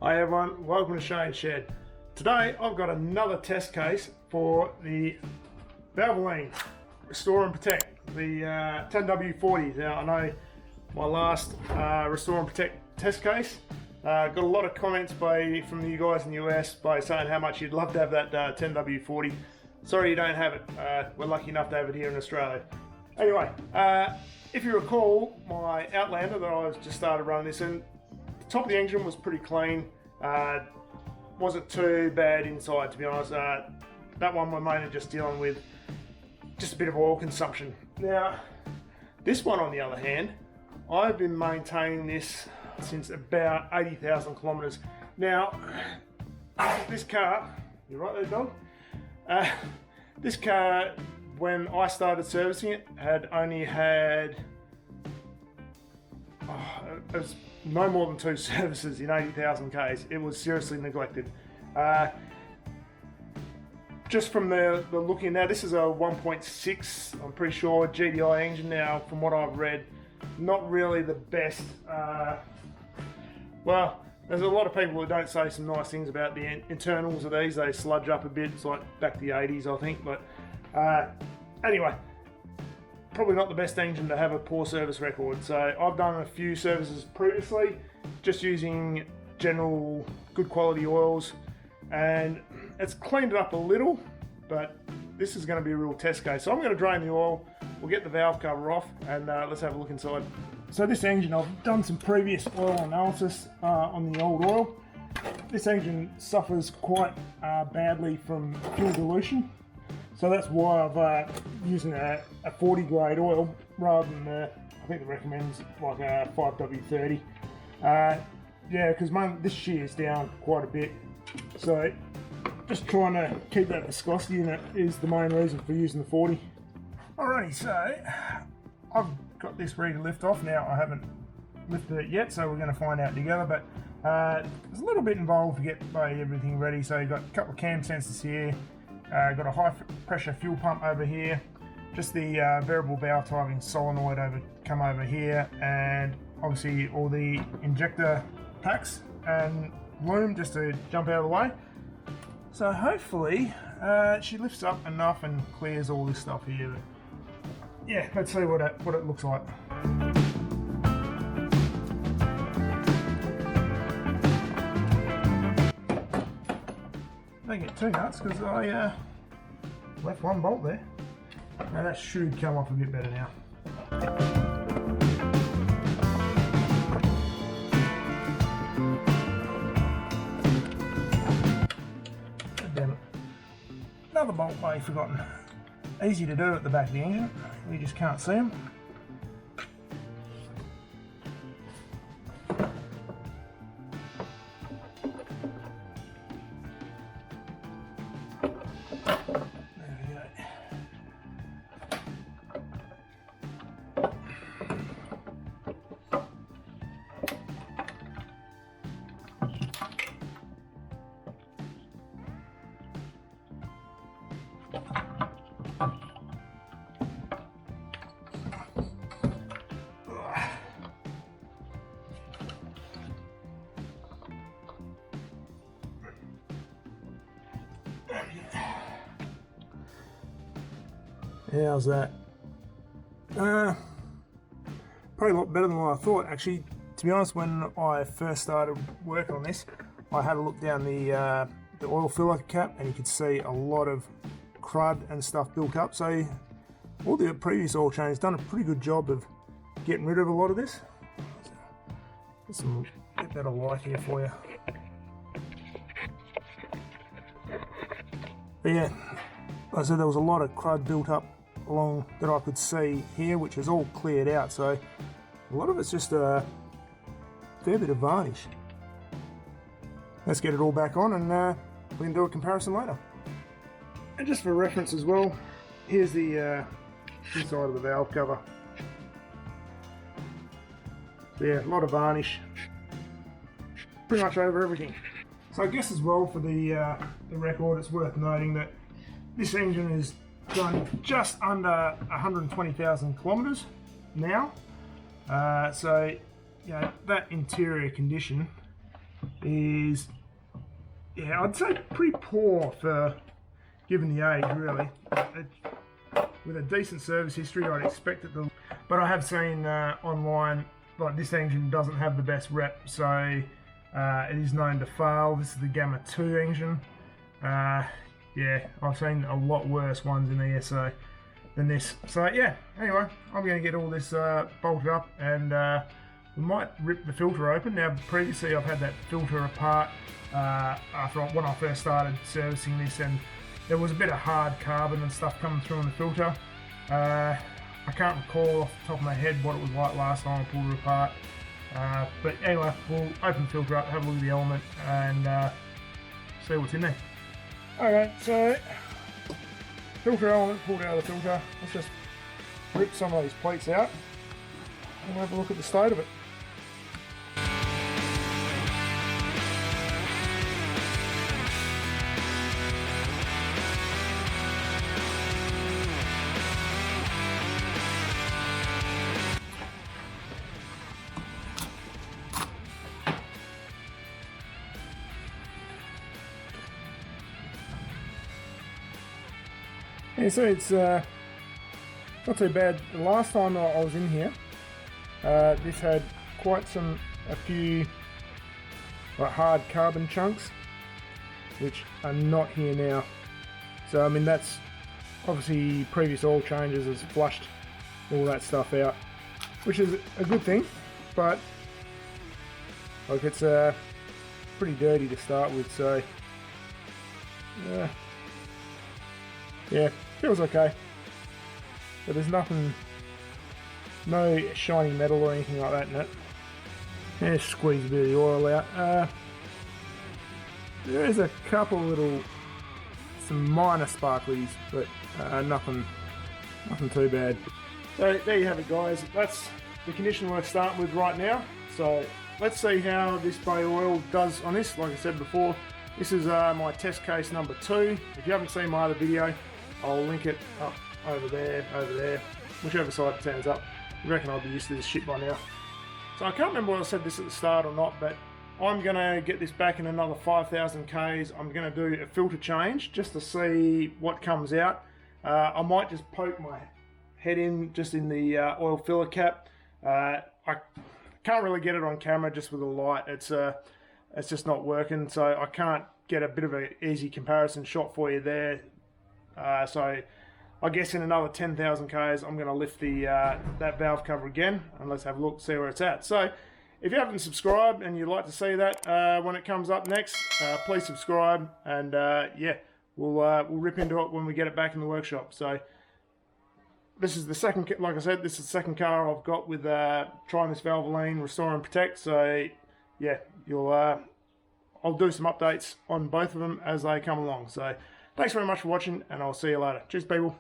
Hi everyone, welcome to Shane's Shed. Today I've got another test case for the Valvoline Restore and Protect, the 10W40s. Now I know my last Restore and Protect test case got a lot of comments from you guys in the US by saying how much you'd love to have that 10W40. Sorry you don't have it, we're lucky enough to have it here in Australia. Anyway, if you recall my Outlander that I just started running this in, the top of the engine was pretty clean, wasn't too bad inside to be honest. That one we're mainly just dealing with just a bit of oil consumption. Now this one on the other hand, I've been maintaining this since about 80,000 kilometers. Now this car, you right there dog? This car, when I started servicing it, had only had it was no more than 2 services in 80,000 Ks. It was seriously neglected. Just from the looking now, this is a 1.6, I'm pretty sure, GDI engine. Now, from what I've read, not really the best. Well, there's a lot of people who don't say some nice things about the internals of these. They sludge up a bit. It's like back to the 80s, I think. But anyway, probably not the best engine to have a poor service record. So I've done a few services previously, just using general good quality oils, and it's cleaned it up a little, but this is going to be a real test case. So I'm going to drain the oil, we'll get the valve cover off, and let's have a look inside. So this engine, I've done some previous oil analysis on the old oil. This engine suffers quite badly from fuel dilution. So that's why I've using a 40 grade oil rather than I think it recommends like a 5W30. Yeah, because this shears down quite a bit. So just trying to keep that viscosity in it is the main reason for using the 40. Alrighty, so I've got this ready to lift off now. I haven't lifted it yet, so we're going to find out together. But there's a little bit involved to get everything ready. So you've got a couple of cam sensors here. Got a high pressure fuel pump over here, just the variable valve timing solenoid come over here, and obviously all the injector packs and loom just to jump out of the way. So hopefully she lifts up enough and clears all this stuff here. Yeah, let's see what it looks like. Don't get too nuts because I left one bolt there. Now that should come off a bit better now. Damn it. Another bolt way forgotten. Easy to do at the back of the engine. We just can't see them. How's that? Probably a lot better than what I thought. Actually, to be honest, when I first started working on this, I had a look down the oil filler cap, and you could see a lot of crud and stuff built up. So all the previous oil change done a pretty good job of getting rid of a lot of this. Get some bit better light here for you. But yeah, like I said, there was a lot of crud built up along that I could see here, which is all cleared out. So a lot of it's just a fair bit of varnish. Let's get it all back on, and we can do a comparison later. And just for reference as well, here's the inside of the valve cover. So yeah, a lot of varnish, pretty much over everything. So I guess as well for the record, it's worth noting that this engine is done just under 120,000 kilometers now. So you know, that interior condition is, yeah, I'd say pretty poor for given the age, really. With a decent service history, I'd expect it to, but I have seen online, like, this engine doesn't have the best rep, so it is known to fail. This is the Gamma 2 engine. Yeah, I've seen a lot worse ones in ESO than this. So yeah, anyway, I'm going to get all this bolted up, and we might rip the filter open. Now, previously I've had that filter apart when I first started servicing this, and there was a bit of hard carbon and stuff coming through on the filter. I can't recall off the top of my head what it was like last time I pulled it apart. But anyway, we'll open the filter up, have a look at the element, and see what's in there. Alright, so filter element pulled out of the filter. Let's just rip some of these plates out and have a look at the state of it. Yeah, so it's not too bad. The last time I was in here, this had a few like hard carbon chunks, which are not here now. So I mean, that's obviously previous oil changes has flushed all that stuff out, which is a good thing, but like it's pretty dirty to start with. So yeah, feels okay, but there's no shiny metal or anything like that in it. Just squeeze a bit of the oil out. There is a couple some minor sparklies, but nothing too bad. So there you have it, guys. That's the condition we're starting with right now. So let's see how this bay oil does on this. Like I said before, this is my test case number 2. If you haven't seen my other video, I'll link it up over there, whichever side it turns up. I reckon I'll be used to this shit by now. So I can't remember whether I said this at the start or not, but I'm going to get this back in another 5,000 Ks. I'm going to do a filter change just to see what comes out. I might just poke my head in just in the oil filler cap. I can't really get it on camera just with a light. It's just not working, so I can't get a bit of an easy comparison shot for you there. So I guess in another 10,000 Ks I'm going to lift the that valve cover again, and let's have a look, see where it's at. So if you haven't subscribed and you'd like to see that when it comes up next, please subscribe, and yeah, we'll rip into it when we get it back in the workshop. So this is the second, like I said, this is the second car I've got with trying this Valvoline Restore and Protect. So yeah, I'll do some updates on both of them as they come along. So thanks very much for watching, and I'll see you later. Cheers, people.